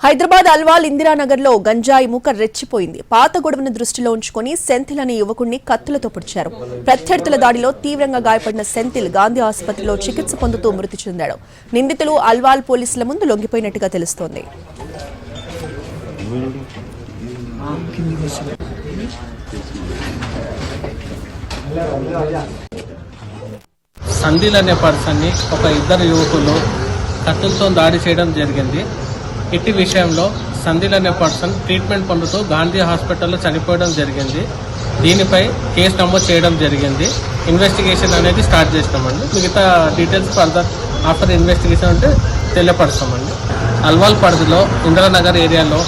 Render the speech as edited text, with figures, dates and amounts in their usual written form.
హైదరాబాద్ అల్వాల్ ఇందిరానగర్ లో గంజాయి మూక రెచ్చిపోయింది. పాత గొడవను దృష్టిలో ఉంచుకుని సెంథిల్ అనే యువకుడిని కత్తులతో పొడిచారు. ప్రత్యర్థుల దాడిలో తీవ్రంగా గాయపడిన సెంథిల్ గాంధీ ఆసుపత్రిలో చికిత్స పొందుతూ మృతి చెందాడు. నిందితులు అల్వాల్ పోలీసుల ముందు లొంగిపోయినట్టుగా తెలుస్తోంది. సంధిల్ అనే పర్సన్ని ఒక ఇద్దరు యువకులు కత్తులతో దాడి చేయడం జరిగింది. ఇట్టి విషయంలో సంధిల్ అనే పర్సన్ ట్రీట్మెంట్ పొందుతూ గాంధీ హాస్పిటల్లో చనిపోవడం జరిగింది. దీనిపై కేసు నమోదు చేయడం జరిగింది. ఇన్వెస్టిగేషన్ అనేది స్టార్ట్ చేస్తామండి. మిగతా డీటెయిల్స్ ఫర్దర్ ఆఫ్టర్ ఇన్వెస్టిగేషన్ అంటే తెలియపరుస్తామండి. అల్వాల్ పరిధిలో ఇందిరానగర్ ఏరియాలో